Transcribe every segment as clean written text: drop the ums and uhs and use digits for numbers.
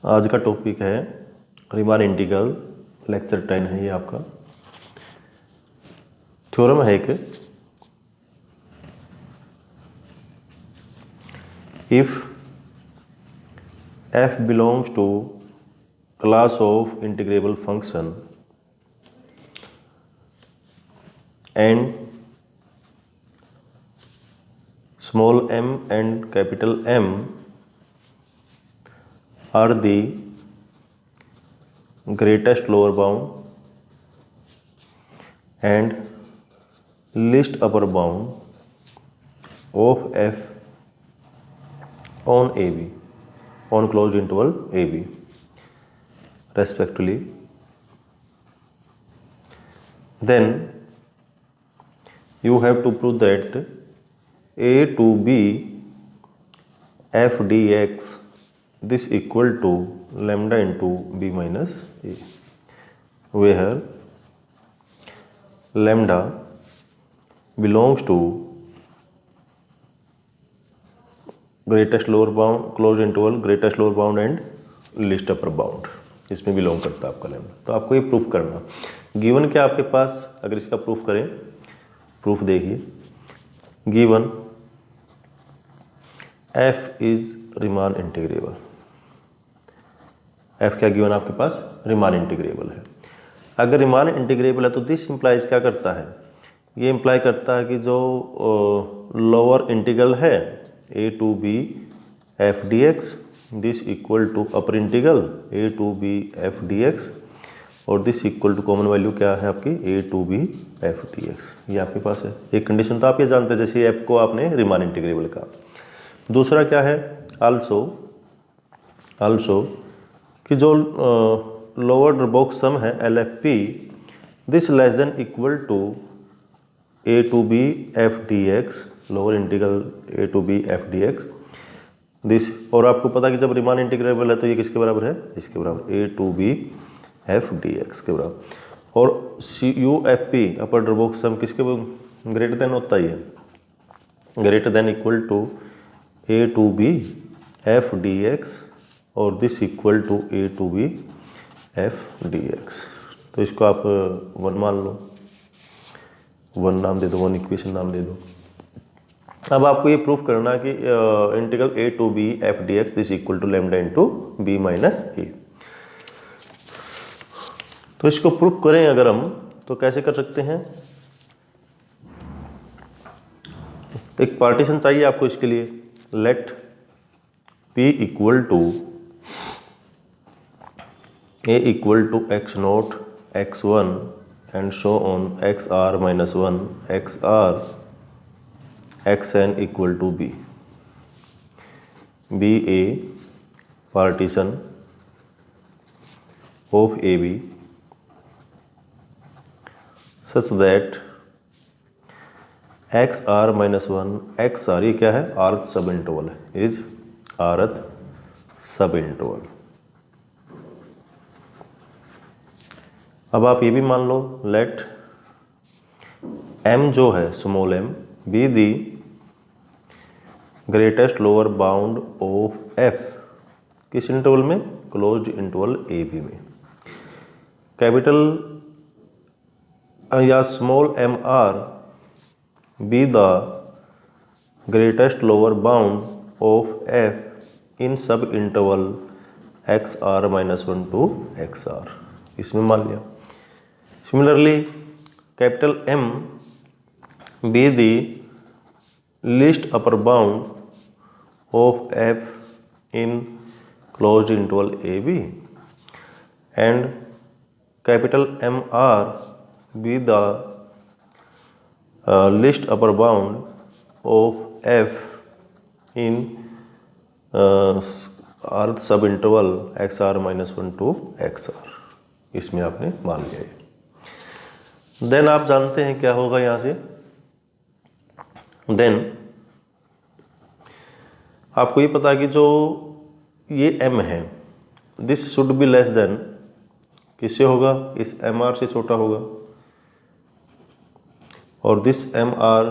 आज का टॉपिक है रीमान इंटीग्रल, लेक्चर 10 है ये आपका। थ्योरम है कि if f belongs to class of integrable function and small m and capital M are the greatest lower bound and least upper bound of f on AB, on closed interval AB respectively, then you have to prove that a to b f dx this equal to lambda into b minus a, where lambda belongs to greatest lower bound, closed interval, greatest lower bound and least upper bound, इसमें belong करता है आपका lambda. तो आपको ये proof करना, given क्या आपके पास, अगर इसका प्रूफ करें, प्रूफ देखिए, given f is Riemann integrable. f क्या गिवन आपके पास, रीमान इंटीग्रेबल है। अगर रीमान इंटीग्रेबल है तो दिस इंप्लाइज क्या करता है, ये इंप्लाई करता है कि जो लोअर इंटीग्रल है a to B F D x this equal to upper integral a to B F D X और this equal to common value क्या है आपकी a to B F D X, ये आपके पास है। एक कंडीशन तो आप ये जानते हैं, जैसे f को आपने रीमान इंटीग्रेबल का। दूसरा क्या है, आल्सो कि जो लोअर बॉक्स सम है L F P this less than equal to A to B F D X, lower integral A to B F D x this, और आपको पता कि जब रीमान इंटीग्रेबल है तो ये किसके बराबर है, इसके बराबर A to B F D X के बराबर। और C U F P upper box sum किसके ग्रेटर देन होता ही है, greater than equal to A to B F D X और this equal to A to B F D X. तो इसको आप वन मान लो, वन नाम दे दो, वन इक्वेशन नाम दे दो। अब आपको ये प्रूफ करना कि integral A to B F D x this equal to lambda into B minus A. तो इसको प्रूफ करें अगर हम, तो कैसे कर सकते हैं, एक पार्टीशन चाहिए आपको इसके लिए। Let P equal to A equal to x naught X one and so on X are minus one X R X N equal to B, B a partition of A B such that X are minus one X are, ये क्या है, आरथ सब interval है, is आरथ सब interval. अब आप ये भी मान लो, लेट m जो है small m be the greatest lower bound of f, किस इंटरवल में, क्लोज्ड इंटरवल ए बी में। कैपिटल या small m are be the greatest lower bound of f in sub interval x r minus 1 to x r, इसमें मान लिया। Similarly capital M be the least upper bound of f in closed interval a b and capital M r be the least upper bound of f in r subinterval X are minus one to x R, इसमें आपने मान लिया है। Then आप जानते हैं क्या होगा यहाँ से, देन आपको ये पता है कि जो ये m है this should be less than, किससे होगा, इस एम आर से छोटा होगा, और this M R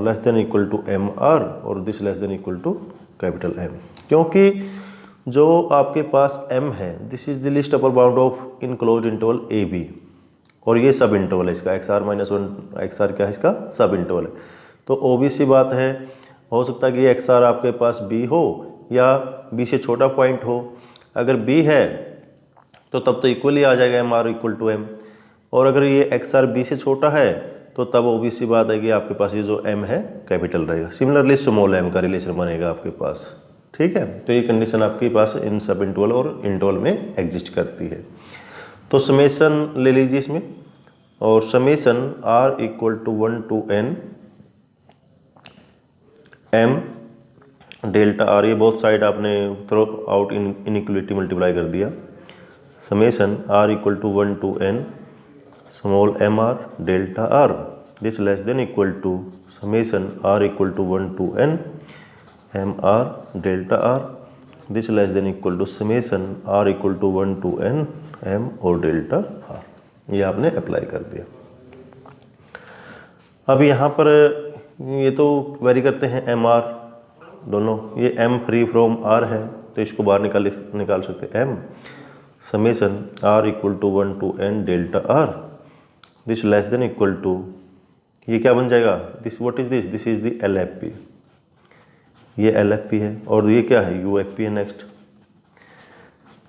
less than equal to M R और this less than equal to capital M, क्योंकि जो आपके पास m है, this is the least upper bound of in closed interval A B, और ये सब इंटरवल है इसका, X are minus one, X R क्या है इसका, सब इंटरवल है। तो ओबीसी बात है, हो सकता है कि एक्स आर आपके पास बी हो या बी से छोटा पॉइंट हो। अगर बी है तो तब तो इक्वली आ जाएगा M R equal to M, और अगर ये एक्स आर बी से छोटा है तो तब ओबीसी बात है कि आपके पास ये जो एम है कैपिटल रहेगा। सिमिलरली स्मॉल एम का रिलेशन बनेगा आपके पास, ठीक है। तो ये कंडीशन आपके पास इन सब इंटरवल और इंटरवल में एग्जिस्ट करती है। तो समेशन ले लीजिए इसमें, और summation R equal to 1 to n M delta R, ये बोथ साइड आपने थ्रो आउट इनइक्वलिटी मल्टीप्लाई कर दिया। Summation R equal to 1 to n small M R delta are, this less than equal to summation R equal to 1 to n M R delta are, this less than equal to summation R equal to 1 to n M और delta R. ये आपने apply कर दिया। अब यहाँ पर ये तो वेरी करते हैं एम आर दोनों, ये एम फ्री फ्रॉम आर है तो इसको बाहर निकाल सकते हैं M summation R equal to 1 to n delta are, this less than equal to, ये क्या बन जाएगा, this what is this is the L F P, ये एल एफ पी है, और ये क्या है, यू एफ पी है नेक्स्ट,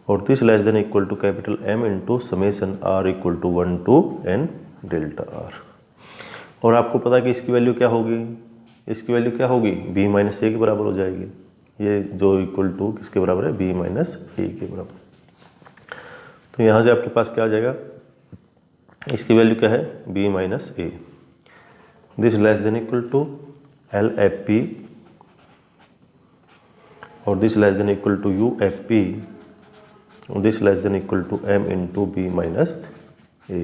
और this less than equal to capital M into summation R equal to 1 to n delta are. और आपको पता है कि इसकी वैल्यू क्या होगी, इसकी वैल्यू क्या होगी, b माइनस ए के बराबर हो जाएगी। ये जो इक्वल टू किसके बराबर है, b माइनस ए के बराबर। तो यहाँ से आपके पास क्या आ जाएगा, इसकी वैल्यू क्या है, b minus A, this less than equal to L F P, और this less than equal to U F P, this less than equal to M into B minus A.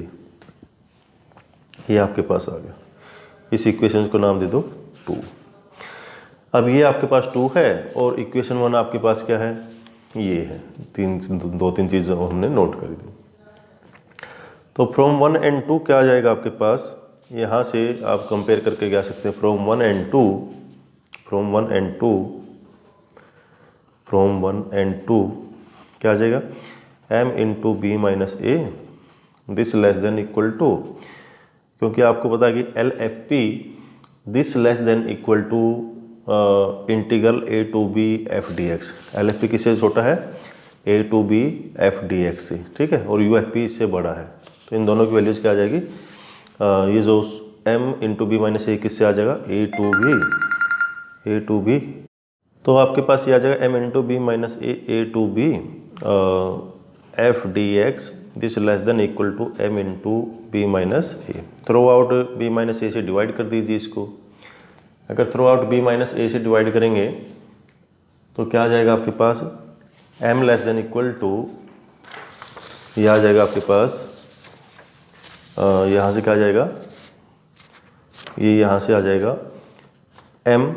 ये आपके पास आ गया। इस इक्वेशन को नाम दे दो 2। अब ये आपके पास 2 है और इक्वेशन 1 आपके पास क्या है, ये है। दो तीन चीज़ें हमने नोट कर दी। तो फ्रॉम 1 and 2 क्या आ जाएगा आपके पास, यहाँ से आप कंपेयर करके क्या सकते हैं, from 1 and 2, from 1 and 2, from 1 and 2 क्या आ जाएगा, m into B minus A, this less than equal to, क्योंकि आपको पता है कि L F P this less than equal to integral A to B F D X. L F P किससे छोटा है, A to B F D X से, ठीक है, और यू एफ पी इससे बड़ा है। तो इन दोनों की वैल्यूज क्या आ जाएगी, ये जो m इंटू बी माइनस ए किससे आ जाएगा, ए टू बी, तो आपके पास ये आ जाएगा m into B minus A to B F D x, this less than equal to m into B minus A. Throughout B minus A से divide कर दीजिए इसको। अगर throughout B minus A से divide करेंगे तो क्या आ जाएगा आपके पास, m less than equal to, ये आ जाएगा आपके पास, यहाँ से क्या आ जाएगा, ये यहाँ से आ जाएगा m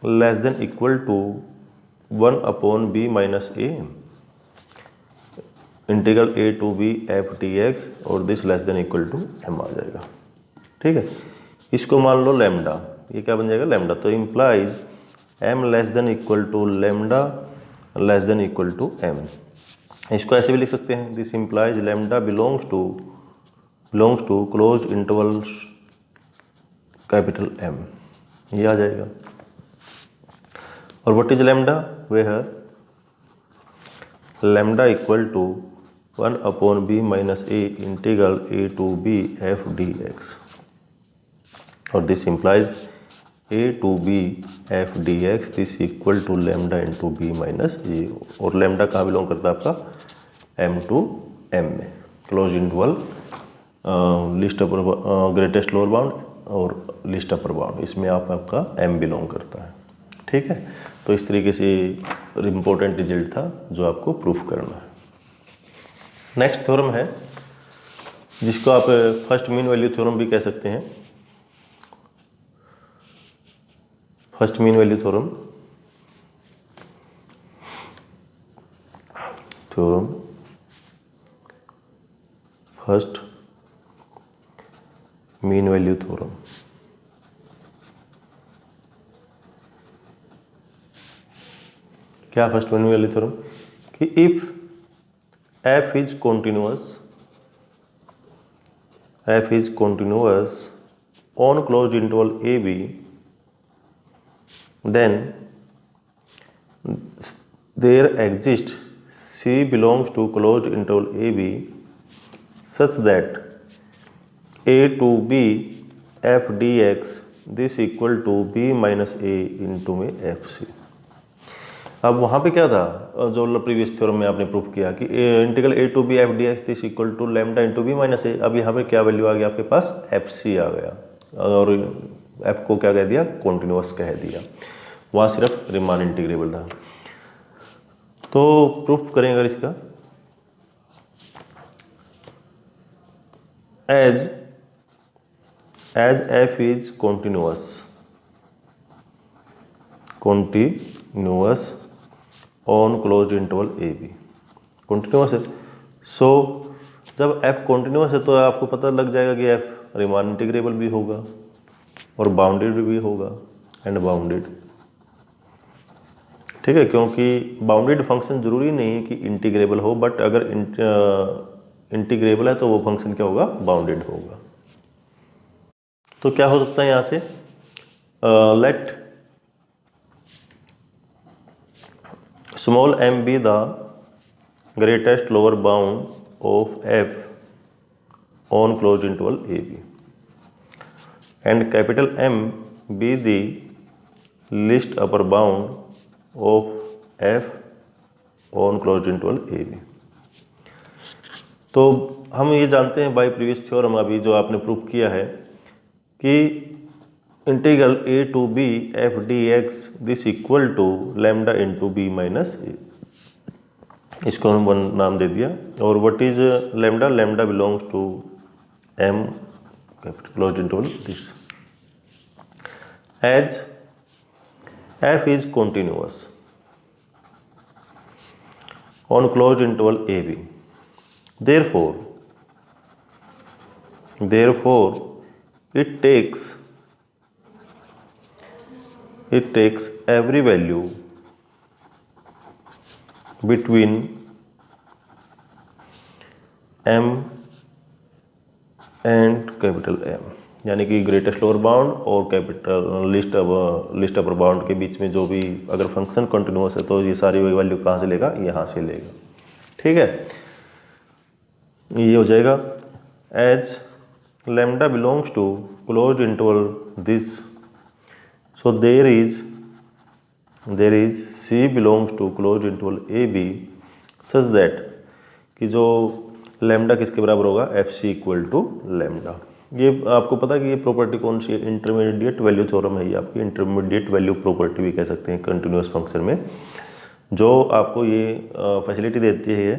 less than equal to 1 upon B minus A integral A to B F D X, और this less than equal to m आ जाएगा, ठीक है। इसको मान लो लैम्डा, ये क्या बन जाएगा, लैम्डा, तो implies m less than equal to lambda less than equal to m। इसको ऐसे भी लिख सकते हैं, this implies lambda belongs to closed interval capital M, ये आ जाएगा। और व्हाट इज लैम्डा, वे है lambda equal to 1 upon B minus A integral A to B F D X, और this implies A to B F D x, this equal to lambda into B minus ए। और lambda कहाँ belong करता है आपका, m to m में, close interval least upper greatest lower bound और least upper bound, इसमें आपका m बिलोंग करता है, ठीक है। तो इस तरीके से इम्पोर्टेंट रिजल्ट था जो आपको प्रूफ करना है। नेक्स्ट थ्योरम है जिसको आप फर्स्ट मीन वैल्यू थ्योरम भी कह सकते हैं। First mean value theorem, first mean value theorem. क्या फर्स्ट बर्नौली थ्योरम कि if f is continuous on closed interval AB, then there exists C belongs to closed interval AB such that A to B f dx this equal to B minus A into में FC। अब वहाँ पे क्या था, जो previous theorem में आपने proof किया कि integral A to B F D x this equal to lambda into B minus A. अब यहाँ पे क्या वैल्यू आ गया आपके पास, एफ सी आ गया, और एफ को क्या कह दिया, कॉन्टिन्यूअस कह दिया। वहाँ सिर्फ रीमान इंटीग्रेबल था। तो प्रूफ करें अगर इसका, as F is continuous on closed interval A B, continuous है। सो जब एफ कॉन्टिन्यूअस है तो आपको पता लग जाएगा कि एफ रीमान इंटीग्रेबल भी होगा और बाउंडेड भी होगा एंड बाउंडेड। ठीक है, क्योंकि बाउंडेड फंक्शन जरूरी नहीं है कि इंटीग्रेबल हो, बट अगर इंटीग्रेबल है तो वो फंक्शन क्या होगा, बाउंडेड होगा। तो क्या हो सकता है यहाँ से, late small m be the greatest lower bound of f on closed interval AB and capital M be the least upper bound of f on closed interval AB। तो हम ये जानते हैं बाय प्रीवियस थ्योरम, अभी जो आपने proof किया है कि integral A to B F D x this equal to lambda into B minus A, इसको हम वन नाम दे दिया। और what is lambda, lambda belongs to M closed interval this. As F is continuous on closed interval A B, therefore it takes every value between m and capital M, यानी कि greatest lower bound और capital least upper bound के बीच में जो भी अगर function continuous है तो ये सारी वैल्यू कहाँ से लेगा, यहाँ से लेगा। ठीक है, ये हो जाएगा as lambda belongs to closed interval this, so there is C belongs to closed interval AB such that कि जो लैम्डा किसके बराबर होगा, F C equal to lambda. ये आपको पता है कि ये प्रॉपर्टी कौन सी है, इंटरमीडिएट वैल्यू थ्योरम है। ये आपकी इंटरमीडिएट वैल्यू प्रॉपर्टी भी कह सकते हैं कंटिन्यूअस फंक्शन में, जो आपको ये फैसिलिटी देती है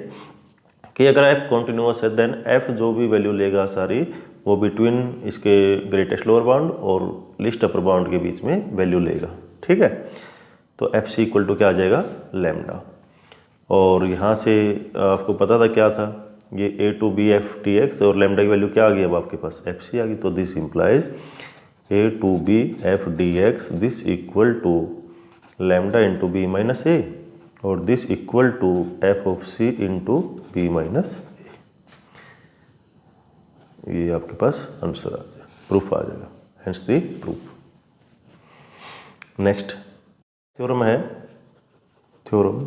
कि अगर एफ कॉन्टिन्यूअस है देन एफ जो भी वैल्यू लेगा सारी वो बिटवीन इसके ग्रेटेस्ट लोअर बाउंड और लिस्ट अपर बाउंड के बीच में वैल्यू लेगा। ठीक है, तो एफ सी इक्वल टू क्या आ जाएगा, लैम्डा। और यहाँ से आपको पता था क्या था, ये A to B F T X और लैम्डा की वैल्यू क्या आ गई, अब आपके पास एफ सी आ गई। तो this implies A to B F D x this equal to lambda into B minus ए और this equal to F of C into B minus. ये आपके पास आंसर आ जाएगा, प्रूफ आ जाएगा, hence the proof. Next theorem है theorem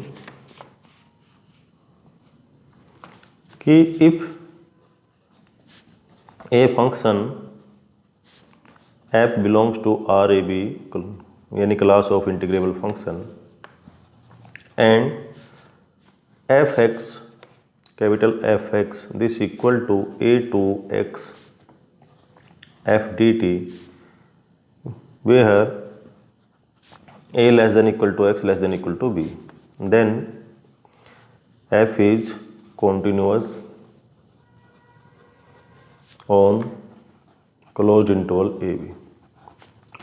कि if a function F belongs to R A B यानी class of integrable function and F X capital F X this equal to A to X F D T where A less than equal to X less than equal to B, then F is continuous on closed interval A B.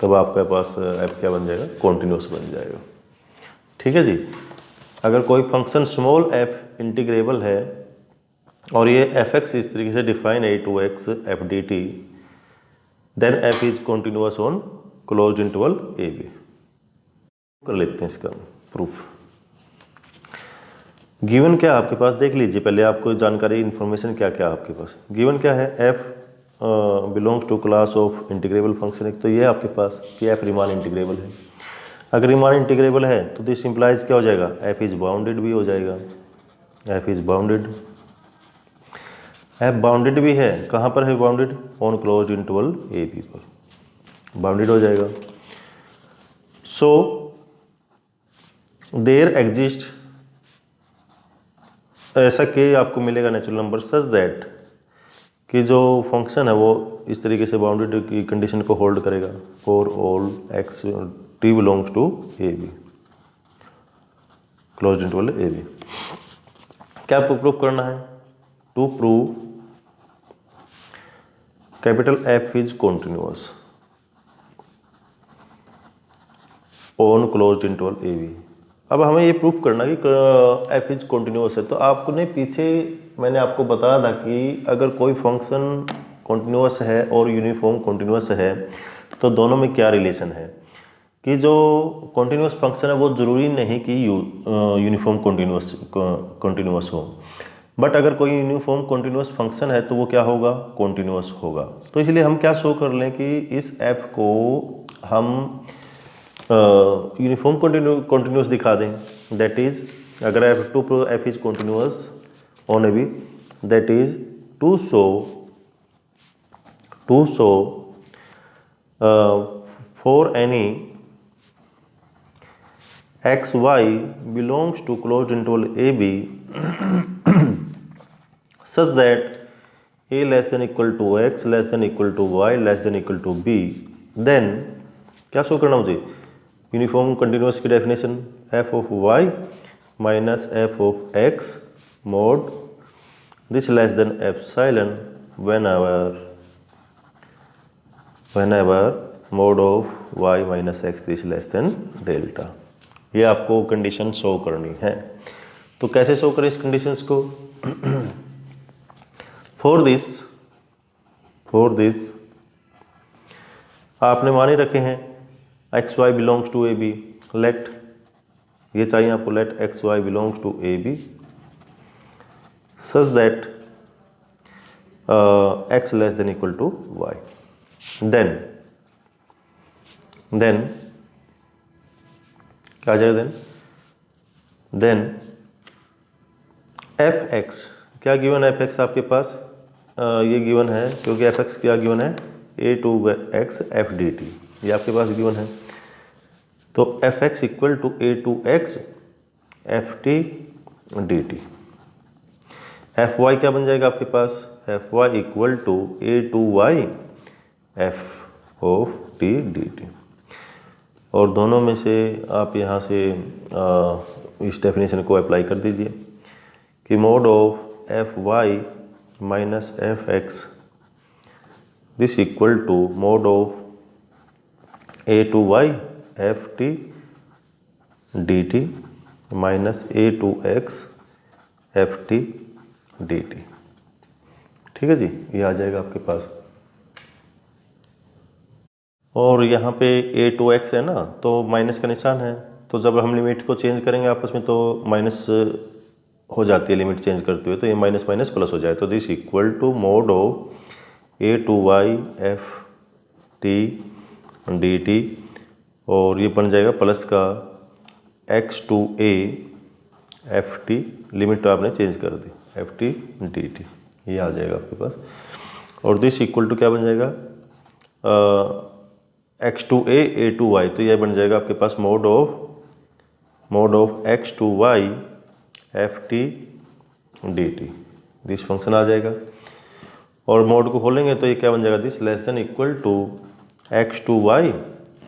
तब आपके पास F क्या बन जाएगा, continuous बन जाएगा। ठीक है जी, अगर कोई फंक्शन स्मॉल एफ इंटीग्रेबल है और ये एफ एक्स इस तरीके से डिफाइन है A to X F D T, then F is continuous on closed interval A B. कर लेते हैं इसका प्रूफ। गिवन क्या आपके पास देख लीजिए, पहले आपको जानकारी इन्फॉर्मेशन क्या क्या आपके पास गिवन क्या है। F belongs to class of integrable function. एक तो ये है आपके पास कि एफ रीमान इंटीग्रेबल है। अगर रीमान इंटीग्रेबल है तो दिस इंप्लाइज क्या हो जाएगा, एफ इज बाउंडेड भी हो जाएगा। F is bounded, F bounded भी है, कहाँ पर है bounded, on closed interval A B पर बाउंडेड हो जाएगा। सो देयर एग्जिस्ट, ऐसा कि आपको मिलेगा नेचुरल नंबर सच दैट कि जो फंक्शन है वो इस तरीके से बाउंडेड की कंडीशन को होल्ड करेगा for all X T belongs to A B, closed interval A B. क्या आपको प्रूव करना है, to prove capital F is continuous on closed interval A B. अब हमें ये प्रूफ करना कि एफ इज कॉन्टिन्यूअस है। तो आपने पीछे मैंने आपको बताया था कि अगर कोई फंक्शन कॉन्टिन्यूअस है और यूनिफॉर्म कॉन्टिन्यूअस है तो दोनों में क्या रिलेशन है, कि जो कॉन्टिन्यूअस फंक्शन है वो ज़रूरी नहीं कि यूनिफॉर्म कॉन्टिन्यूअस हो, बट अगर कोई यूनिफॉर्म कॉन्टिन्यूअस फंक्शन है तो वो क्या होगा, कॉन्टिन्यूअस होगा। तो इसलिए हम क्या शो कर लें कि इस एफ को हम यूनिफॉर्म कॉन्टिन्यूअस दिखा दें। दैट इज अगर F to prove F is continuous on A B, that is to show for any X Y belongs to closed interval A B such that A less than equal to X less than equal to Y less than equal to B, then क्या show करना मुझे, uniform continuous की definition F of Y minus F of X mod this less than epsilon whenever mode of Y minus X this less than delta. ये आपको condition show करनी है। तो कैसे शो करें इस कंडीशंस को, फॉर दिस आपने माने रखे हैं X Y belongs to A B, let ये चाहिए आपको, let X Y belongs to A B such that X less than equal to Y. Then क्या आ जाएगा, देन एफ एक्स, क्या गिवन है एफ एक्स आपके पास, ये गिवन है क्योंकि एफ एक्स क्या गिवन है, A to X F D T, ये आपके पास गिवन है। तो F x equal to A to X F T D T. F Y क्या बन जाएगा आपके पास, F Y equal to A to Y F of T D T. और दोनों में से आप यहाँ से इस डेफिनेशन को अप्लाई कर दीजिए कि mod of F Y minus F X this equal to mod of A to Y F T D T minus A to X F T D T. ठीक है जी, ये आ जाएगा आपके पास। और यहाँ पे ए टू एक्स है ना, तो माइनस का निशान है, तो जब हम लिमिट को चेंज करेंगे आपस में तो माइनस हो जाती है लिमिट चेंज करते हुए, तो ये माइनस माइनस प्लस हो जाए, तो this equal to mod of A to Y F T D T, और ये बन जाएगा प्लस का X to A F T, limit तो आपने चेंज कर दी एफ टी डी टी, ये आ जाएगा आपके पास। और दिस इक्वल टू क्या बन जाएगा, X to A to Y, तो यह बन जाएगा आपके पास mod of X to Y F T D T, this function आ जाएगा। और मोड को खोलेंगे तो ये क्या बन जाएगा, this less than equal to X to Y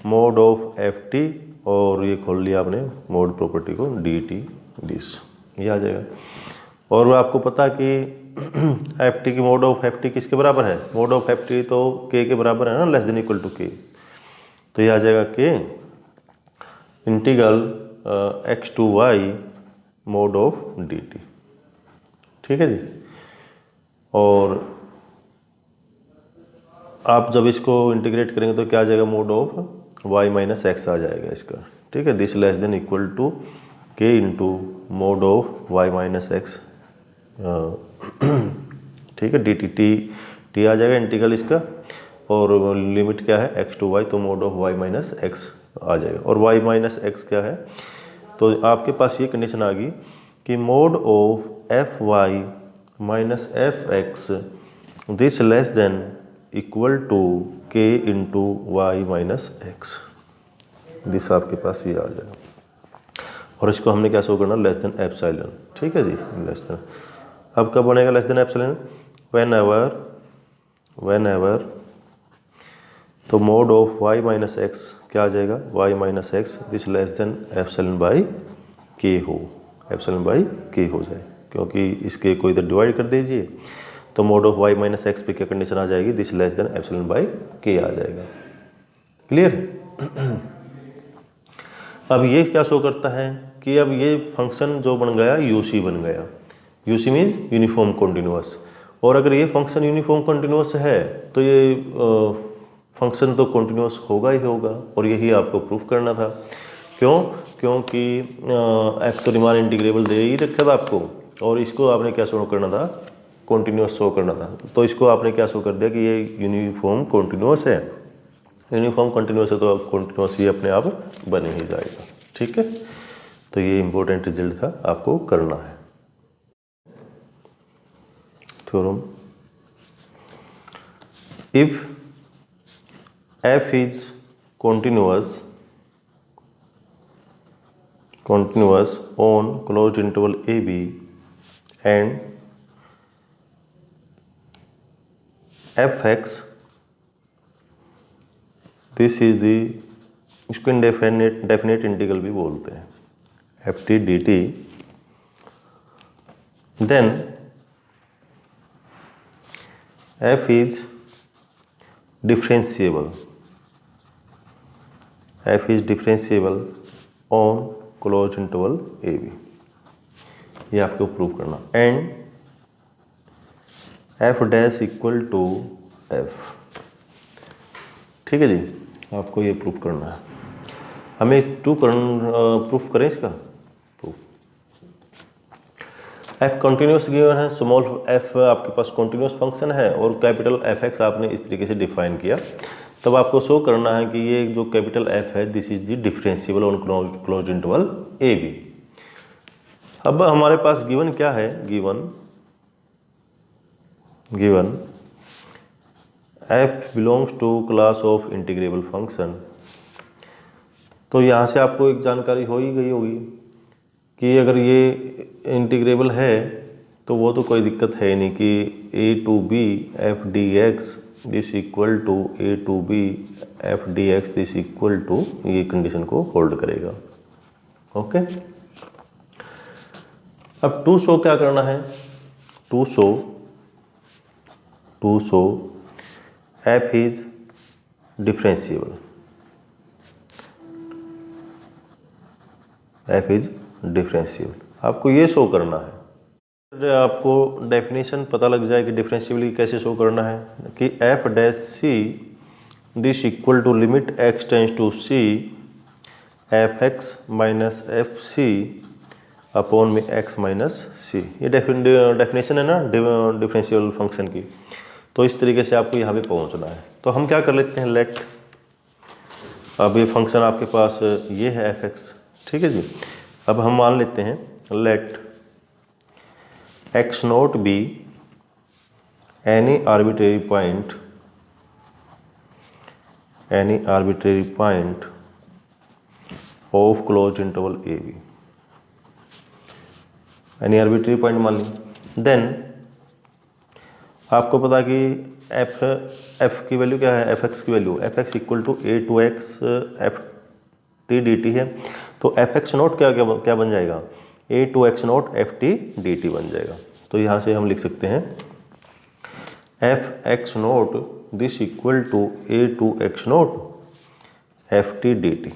mod of F T, और ये खोल लिया आपने मोड प्रॉपर्टी को डी टी दिस, ये आ जाएगा। और आपको पता कि एफ टी की मोड ऑफ एफ टी किसके बराबर है, मोड ऑफ एफ टी तो के बराबर है ना, लेस देन इक्वल टू के, तो ये आ जाएगा के integral X to Y mod of D T. ठीक है जी। और आप जब इसको इंटीग्रेट करेंगे तो क्या आ जाएगा, mod of Y minus X आ जाएगा इसका। ठीक है, this less than equal to K into mod of y minus X, ठीक है, डी टी आ जाएगा इंटीग्रल इसका, और लिमिट क्या है x टू y, तो mod of y minus X आ जाएगा। और y माइनस एक्स क्या है, तो आपके पास ये कंडीशन आ गई कि mod of F Y minus F X this less than equal to K into Y minus X, this आपके पास ये आ जाएगा। और इसको हमने क्या शो करना, लेस देन एप्सिलॉन, ठीक है जी, लेस देन। अब कब बनेगा less than epsilon, whenever तो mod of y minus X क्या आ जाएगा, y minus X this less than epsilon by K हो, एप्सिलॉन बाई के हो जाए, क्योंकि इसके को इधर डिवाइड कर दीजिए, तो mod of y minus x पे क्या कंडीशन आ जाएगी, this less than epsilon by के आ जाएगा। क्लियर। अब ये क्या शो करता है कि अब ये फंक्शन जो बन गया यूसी बन गया, यूसी मीन्स यूनिफॉर्म कॉन्टिन्यूअस। और अगर ये फंक्शन यूनिफॉर्म कॉन्टिन्यूअस है तो ये फंक्शन तो कॉन्टिन्यूअस होगा ही होगा, और यही आपको प्रूफ करना था। क्यों, क्योंकि एफ तो रीमान इंटीग्रेबल दे ही रखा था आपको, और इसको आपने क्या शो करना था, कॉन्टिन्यूअस शो करना था। तो इसको आपने क्या शो कर दिया कि ये यूनिफॉर्म कॉन्टिन्यूअस है, यूनिफॉर्म कॉन्टिन्यूअस है तो कॉन्टिन्यूअस ये अपने आप बन ही जाएगा, ठीक है। तो ये इंपॉर्टेंट रिजल्ट था, आपको करना है। Theorem, if f is continuous on closed interval AB and fx, this is the, इसको डेफिनेट इंटीग्रल भी बोलते हैं, ft dt, then f is differentiable on closed interval AB, ये आपको प्रूव करना। And f dash equal to f, ठीक है जी, आपको ये प्रूव करना है। हमें प्रूफ करें इसका प्रूफ। f कंटिन्यूस गिवन है, स्मॉल f आपके पास कंटिन्यूस फंक्शन है, और कैपिटल एफ एक्स आपने इस तरीके से डिफाइन किया। तब आपको शो करना है कि ये जो कैपिटल F है this is the differentiable on closed interval A B. अब हमारे पास गिवन क्या है, given f belongs to class of integrable function. तो यहाँ से आपको एक जानकारी हो ही गई होगी कि अगर ये इंटीग्रेबल है तो वो तो कोई दिक्कत है नहीं कि a to B F D x this equal to A to B F D x this equal to, ये कंडीशन को होल्ड करेगा। ओके, अब टू शो क्या करना है, to show F is differentiable, F is differentiable, आपको ये show करना है। आपको डेफिनेशन पता लग जाए कि डिफरेंशिएबली कैसे शो करना है कि F dash C this equal to limit X tends to C F x minus F C upon में एक्स माइनस सी, ये डेफिनेशन है ना डिफरेंशियल फंक्शन की। तो इस तरीके से आपको यहाँ पे पहुँचना है। तो हम क्या कर लेते हैं, लेट, अब ये फंक्शन आपके पास ये है एफ एक्स, ठीक है जी। अब हम मान लेते हैं let x naught be any arbitrary point of close interval A B, any arbitrary point मान ली। देन आपको पता कि एफ की वैल्यू क्या है, एफ एक्स की value F x equal to A to X F T D T है। तो एफ एक्स नोट क्या बन जाएगा, A to x naught F T D T बन जाएगा। तो यहाँ से हम लिख सकते हैं F x naught this equal to A to x naught F T D T,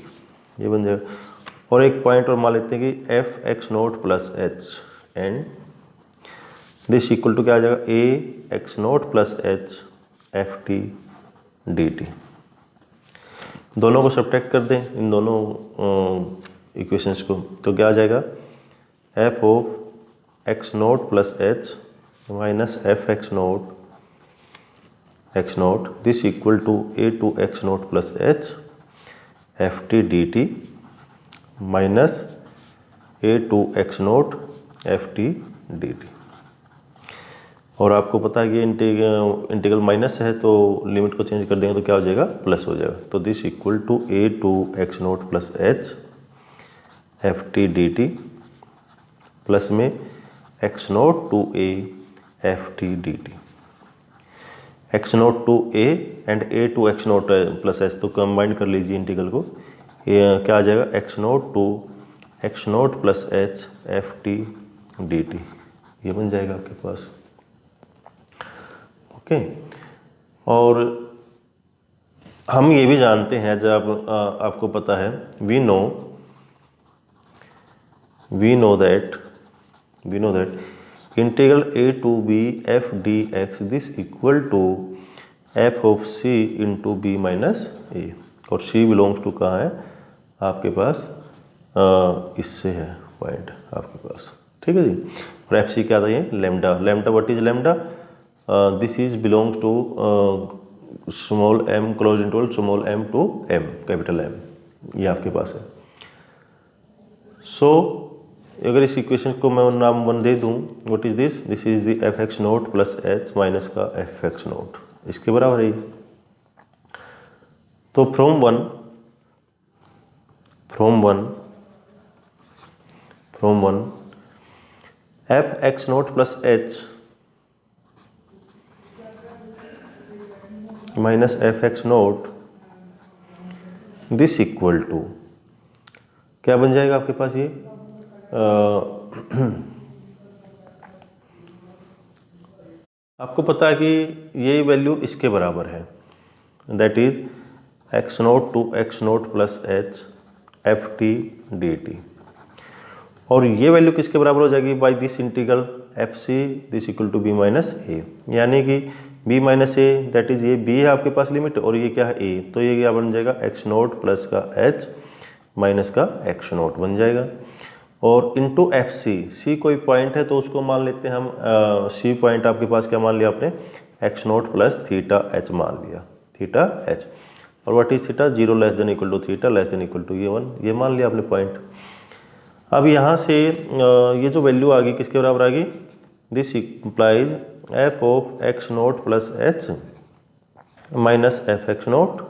ये बन जाएगा। और एक पॉइंट और मान लेते हैं कि f x naught plus h and this equal to क्या आ जाएगा, a x naught plus H F T D t. दोनों को सब्ट्रैक्ट कर दें, इन दोनों इक्वेशंस को, तो क्या आ जाएगा, F of x naught plus H minus F x naught this equal to A to x naught plus H F T D T minus A to x naught F T D T. और आपको पता है कि integral minus है तो limit को change कर देंगे तो क्या हो जाएगा, प्लस हो जाएगा। तो this equal to A to x naught plus H F T D t plus में x naught to A F T D t, x naught to a and a to x naught plus h, तो combine कर लीजिए integral को, ये क्या आ जाएगा x naught to x naught plus H F T D T, ये बन जाएगा आपके पास। ओके, और हम ये भी जानते हैं, जब आपको पता है we know that integral A to B F D x this equal to F of C into B minus ए, और सी बिलोंग्स टू कहाँ है आपके पास, इससे है पॉइंट आपके पास, ठीक है जी। और एफ सी क्या था, ये lambda, what is lambda, this is belongs to small M close interval small M to M capital M, ये आपके पास है। सो अगर इस इक्वेशन को मैं नाम 1 दे दूं, what is this is the F x naught plus H minus का एफ एक्स नोट, इसके बराबर है। तो from one F x naught plus H minus F x naught this equal to क्या बन जाएगा आपके पास, ये आपको पता है कि ये वैल्यू इसके बराबर है, that is x naught to x naught plus H F T D T, और ये वैल्यू किसके बराबर हो जाएगी, by this integral f c this equal to b minus a, यानी कि b minus a that is ये बी है आपके पास लिमिट, और ये क्या है ए, तो ये क्या बन जाएगा एक्स नोट प्लस का एच माइनस का एक्स नोट बन जाएगा, और इंटू एफ सी कोई पॉइंट है तो उसको मान लेते हैं हम, सी पॉइंट आपके पास क्या मान लिया आपने, X naught plus theta H मान लिया, थीटा एच, और what is theta, 0 less than equal to theta less than equal to ये 1, ये मान लिया आपने पॉइंट। अब यहाँ से ये जो वैल्यू आ गई किसके बराबर आ गई, this implies F of x naught plus H minus F x note,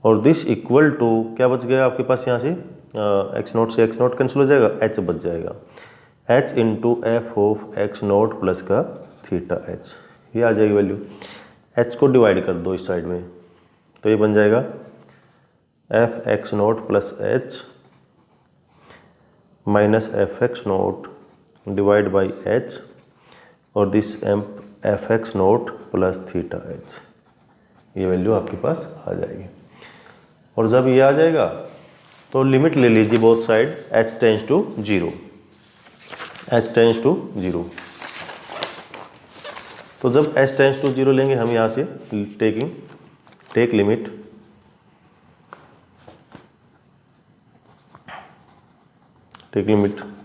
और दिस इक्वल टू क्या बच गया आपके पास, यहाँ से एक्स नोट से एक्स नोट कैंसिल हो जाएगा, एच बच जाएगा, H into F of x naught plus का थीटा एच, ये आ जाएगी वैल्यू। एच को डिवाइड कर दो इस साइड में, तो ये बन जाएगा f x naught plus H minus F x naught divide by h, और this f x naught plus theta h, ये वैल्यू आपके पास आ जाएगी। और जब ये आ जाएगा तो लिमिट ले लीजिए both side, h tends to 0, h tends to 0, तो जब h टेंस टू 0 लेंगे हम यहाँ से take limit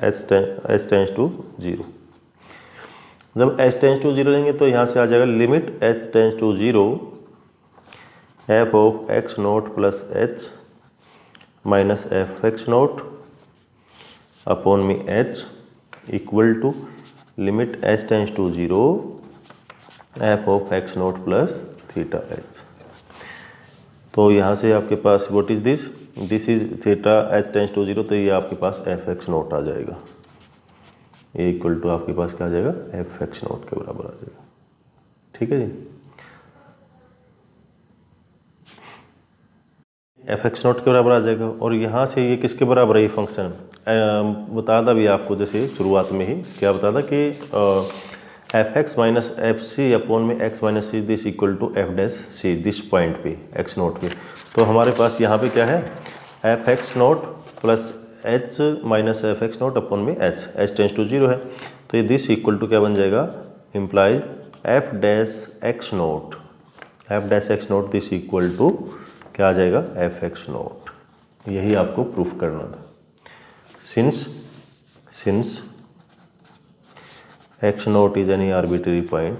h tends to 0, जब h टेंस टू 0 लेंगे तो यहाँ से आ जाएगा limit h tends to 0 f of x naught plus H minus F x naught upon में h equal to limit h tends to 0 f of x naught plus theta h. तो यहाँ से आपके पास what is this is theta h tends to 0, तो ये आपके पास एफ एक्स नोट आ जाएगा, ये इक्वल टू आपके पास क्या आ जाएगा, एफ एक्स नोट के बराबर आ जाएगा, ठीक है जी। एफ एक्स नोट के बराबर आ जाएगा, और यहाँ से ये किसके बराबर है, ये फंक्शन बता था भी आपको, जैसे शुरुआत में ही क्या बता था कि f x minus F C upon में x minus c this equal to f dash C, this point पे एक्स नोट पे, तो हमारे पास यहाँ पे क्या है, F x naught plus H minus F x naught upon में एच टेंस टू 0 है, तो ये दिस इक्वल टू क्या बन जाएगा, implies F dash X naught this equal to क्या आ जाएगा, एफ एक्स नोट, यही आपको प्रूफ करना था। since x naught is any arbitrary point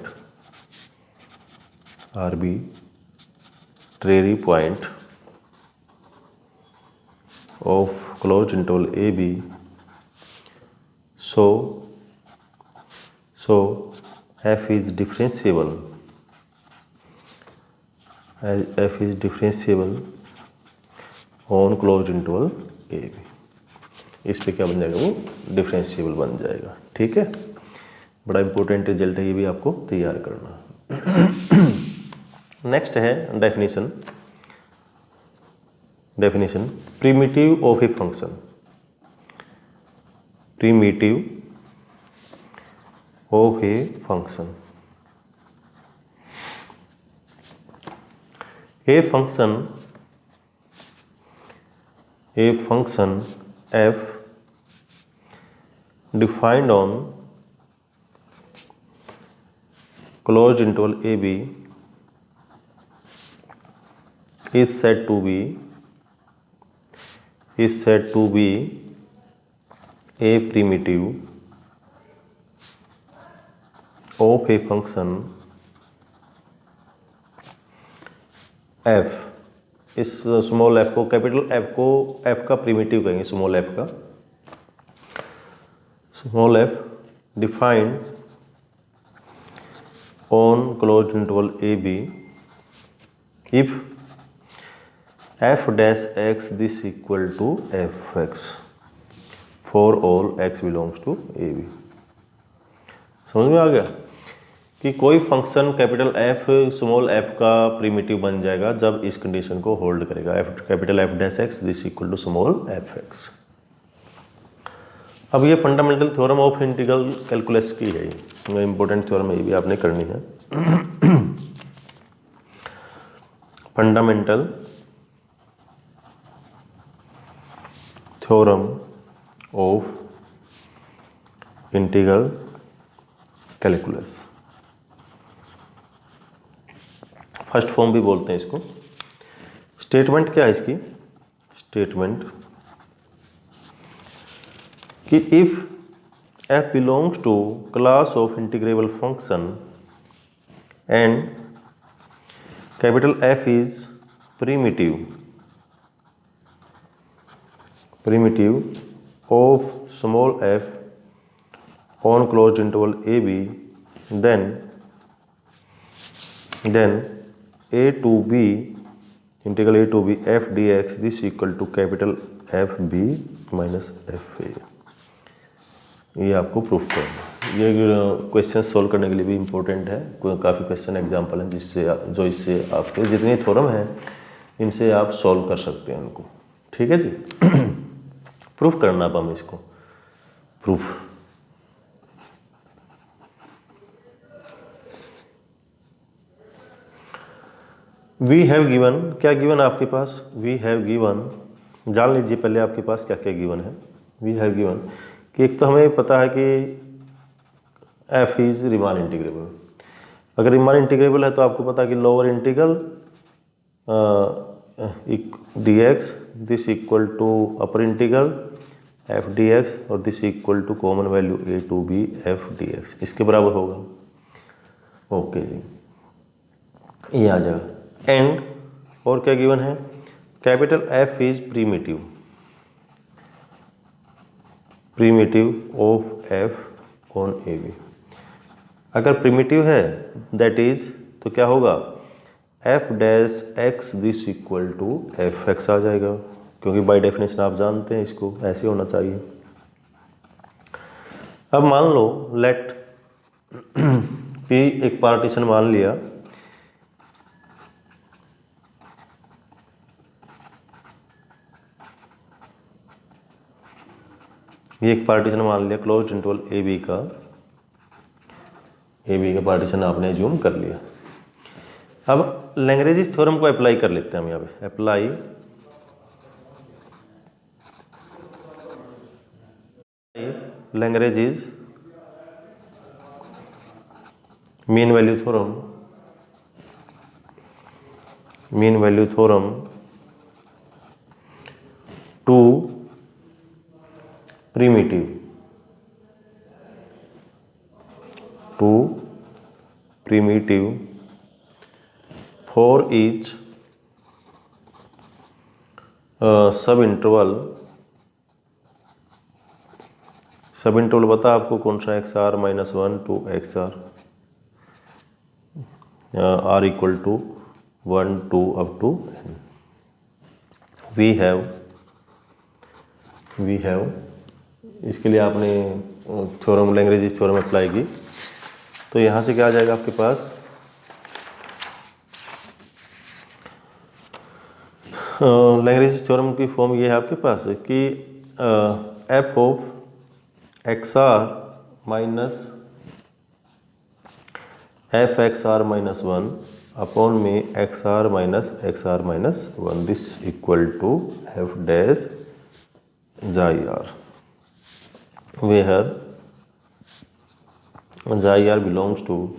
of closed interval AB, so f is differentiable on closed interval AB। इस पे क्या बन जाएगा, वो डिफरेंशिएबल बन जाएगा। ठीक है, बड़ा इंपॉर्टेंट रिजल्ट है, ये भी आपको तैयार करना। नेक्स्ट है definition primitive of a function. Primitive of a function, a function f defined on closed interval AB is said to be a primitive of a function f। इस स्मॉल f को, capital f को f का primitive कहेंगे, small f का, small f defined on closed interval AB if f dash x this equal to fx for all x belongs to AB। समझ में आ गया कि कोई function capital f small f का प्रिमिटिव बन जाएगा जब इस कंडीशन को होल्ड करेगा, capital F dash x this equal to small fx। अब ये fundamental theorem of integral calculus की है, ये इंपॉर्टेंट थ्योरम है, ये भी आपने करनी है। Fundamental theorem of integral calculus, first form भी बोलते हैं इसको। स्टेटमेंट क्या है इसकी, स्टेटमेंट कि if f belongs to class of integrable function and capital F is primitive of small f on closed interval AB, then a to b integral a to b f dx this equal to capital F b minus F a। ये आपको proof करना, ये question solve करने के लिए भी important है। काफ़ी क्वेश्चन एग्जांपल हैं जो इससे आपके जितने थ्योरम हैं इनसे आप सॉल्व कर सकते हैं उनको। ठीक है जी। प्रूफ करना अब हम इसको, प्रूफ वी हैव गिवन, क्या गिवन आपके पास, वी हैव गिवन, जान लीजिए पहले आपके पास क्या क्या गिवन है। वी हैव गिवन कि एक तो हमें पता है कि f इज रीमान इंटीग्रेबल। अगर रीमान इंटीग्रेबल है तो आपको पता है कि lower integral dx this equal to upper integral f dx और this equal to common value a to b f dx, इसके बराबर होगा। ओके जी, ये आ जाएगा। एंड और क्या गिवन है, capital F is primitive of f on AB। अगर प्रीमिटिव है दैट इज, तो क्या होगा, f dash x this equal to fx आ जाएगा, क्योंकि बाय डेफिनेशन आप जानते हैं इसको ऐसे होना चाहिए। अब मान लो लेट P एक पार्टीशन मान लिया, ये एक पार्टीशन मान लिया क्लोज्ड इंटरवल AB का पार्टीशन आपने ज्यूम कर लिया। अब लैग्रेंज थ्योरम को अप्लाई कर लेते हैं हम यहाँ पे, apply Lagrange mean value theorem to primitive to primitive for each subinterval बता आपको कौन सा, x are minus one to x r equal to one two up to we have इसके लिए आपने थ्योरम लैग्रेंज थ्योरम अप्लाई की, तो यहाँ से क्या आ जाएगा आपके पास, लैग्रेंज थ्योरम की फॉर्म ये है आपके पास कि f of x are minus F x are minus one upon में x are minus one this equal to f dash xi r, where xi r belongs to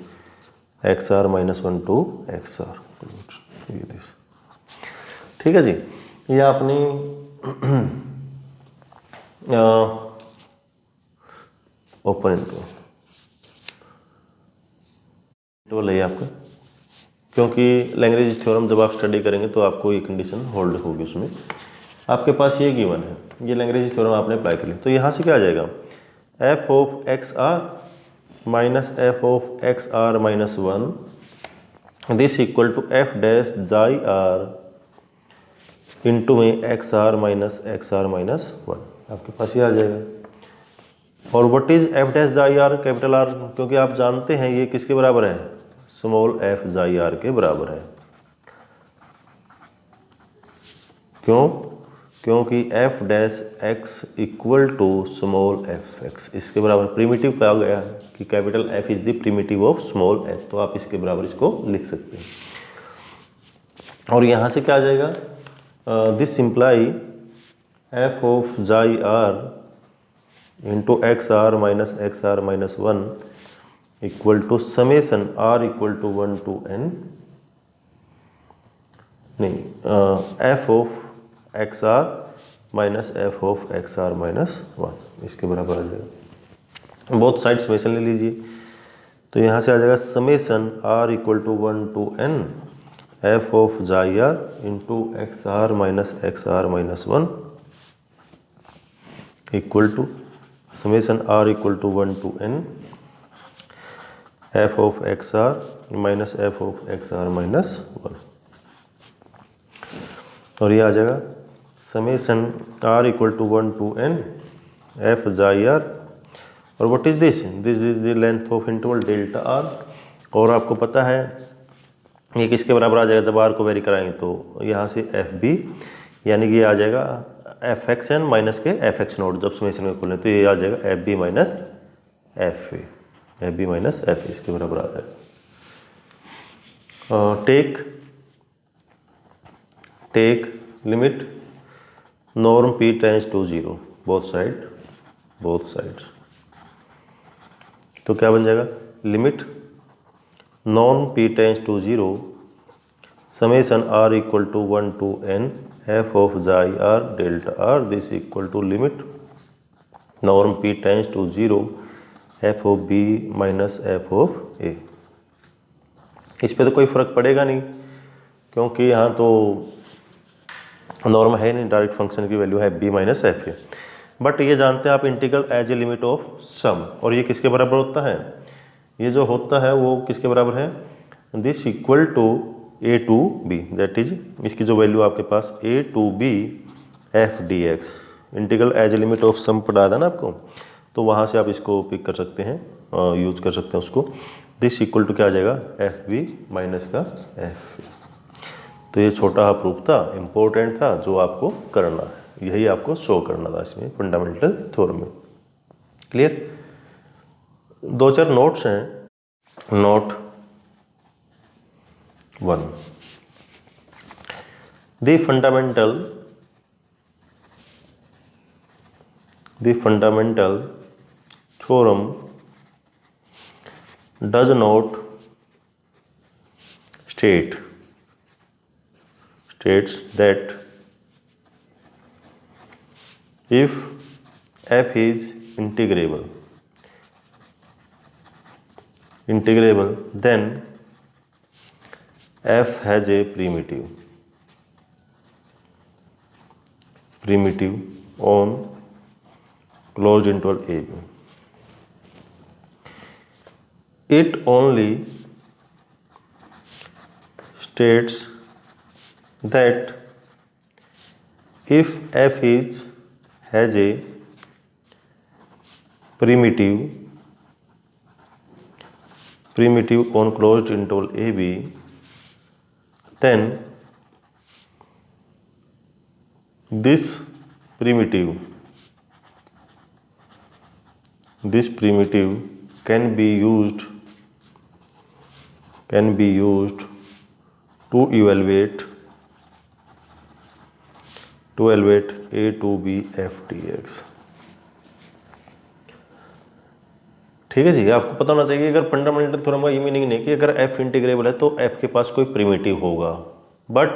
x are minus one to x are, ये this. ठीक है जी, ये आपने open interval है आपका, क्योंकि Lagrange theorem जब आप स्टडी करेंगे तो आपको ये कंडीशन होल्ड होगी, उसमें आपके पास ये गिवन है, ये लैग्रेंज थ्योरम आपने अप्लाई कर लिया, तो यहाँ से क्या आ जाएगा, F of x are minus F of x are minus one this equal to f dash xi r into में एक्स आर माइनस वन, आपके पास ये आ जाएगा। और what is f dash xi r, capital R, क्योंकि आप जानते हैं ये किसके बराबर है, स्मॉल एफ जाई आर के बराबर है। क्यों, क्योंकि f dash x equal to small f x, इसके बराबर प्रिमिटिव कहा गया है कि capital F is the primitive of small f, तो आप इसके बराबर इसको लिख सकते हैं। और यहाँ से क्या आ जाएगा, this imply f of xi r into x are minus one equal to summation r equal to one to n, नहीं, f of x are minus F of x are minus one, इसके बराबर आ जाएगा। Both side summation ले लीजिए, तो यहाँ से आ जाएगा summation r equal to one to n f of xi r into x are minus one equal to summation r equal to one to n f of x are minus F of x are minus one, और ये आ जाएगा summation r equal to one to n f xi r, और what is this, this is the length of interval delta are, और आपको पता है ये किसके बराबर आ जाएगा जब आर को वेरी कराएंगे, तो यहाँ से एफ बी यानी कि ये आ जाएगा एफ एक्स एन माइनस के एफ एक्स नोट, जब समेसन में खोलें तो ये आ जाएगा f b minus f a, f b minus f a इसके बराबर आ जाएगा। Take limit norm p tends to zero both sides, तो क्या बन जाएगा, limit norm p tends to zero summation r equal to one to n f of xi r delta are this equal to limit norm p tends to zero f of b minus F of a. इस पे तो कोई फर्क पड़ेगा नहीं, क्योंकि यहाँ तो नॉर्म है नहीं, डायरेक्ट फंक्शन की वैल्यू है b minus f a, but ये जानते हैं आप integral as a limit of sum, और ये किसके बराबर होता है, ये जो होता है वो किसके बराबर है, this equal to A to b, that is इसकी जो वैल्यू आपके पास a to B F D x, integral as a limit of sum पढ़ा था ना आपको, तो वहाँ से आप इसको पिक कर सकते हैं, यूज कर सकते हैं उसको। दिस इक्वल टू क्या आ जाएगा, एफ बी माइनस का एफ। तो ये छोटा प्रूफ था, इम्पोर्टेंट था, जो आपको करना है, यही आपको शो करना था इसमें फंडामेंटल थ्योरम में। क्लियर, दो चार नोट्स हैं। Note one, the fundamental theorem does not states that if f is integrable integrable, then f has a primitive on closed interval a b. It only states that if f has a primitive on closed interval a b, then this primitive can be used to evaluate a to b f dx. ठीक है जी, आपको पता होना चाहिए अगर fundamental theorem का ये meaning नहीं कि अगर f इंटीग्रेबल है तो f के पास कोई प्रिमिटिव होगा, बट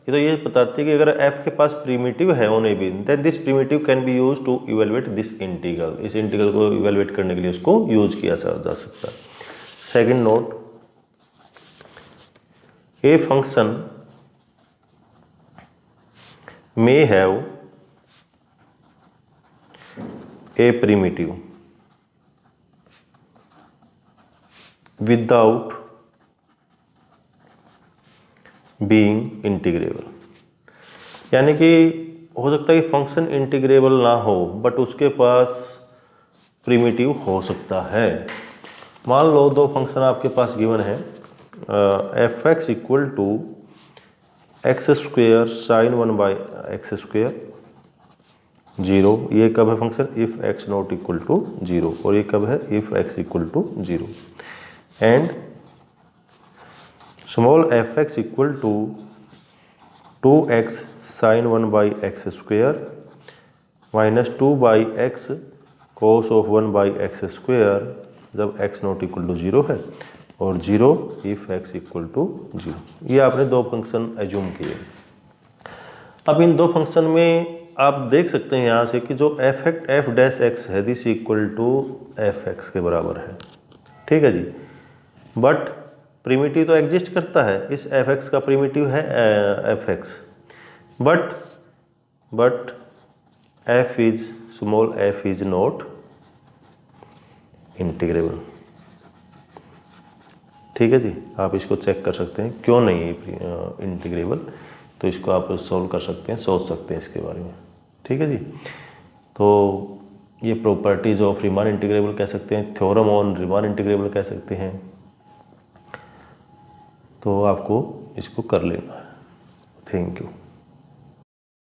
ये तो ये बताती है कि अगर f के पास प्रिमिटिव है on A B, then this primitive can be use to evaluate this integral. इस इंटीग्रल को इवेलुएट करने के लिए उसको यूज किया जा सकता है. Second note, a function may have a primitive without being integrable. यानी कि हो सकता है कि फंक्शन इंटीग्रेबल ना हो बट उसके पास प्रिमिटिव हो सकता है. मान लो दो फंक्शन आपके पास गिवन है, F x equal to x square sine 1 by x square 0. ये कब है function? If x not equal to 0. और ये कब है? If x equal to 0. And small f x equal to 2x sine 1 by x square minus 2 by x cos of 1 by x square जब x not equal to 0 है, और 0 if x equal to 0. ये आपने दो function assume किए. अब इन दो function में आप देख सकते हैं यहाँ से कि जो एफ डैश एक्स है this equal to f x के बराबर है. ठीक है जी, बट प्रिमिटिव तो एग्जिस्ट करता है, इस एफ एक्स का प्रिमिटिव है F x, but f is small f is not integrable. ठीक है जी, आप इसको चेक कर सकते हैं क्यों नहीं है इंटीग्रेबल, तो इसको आप सॉल्व कर सकते हैं, सोच सकते हैं इसके बारे में. ठीक है जी, तो ये प्रॉपर्टीज ऑफ रीमान इंटीग्रेबल कह सकते हैं, थ्योरम ऑन रीमान इंटीग्रेबल कह सकते हैं. तो आपको इसको कर लेना है. Thank you.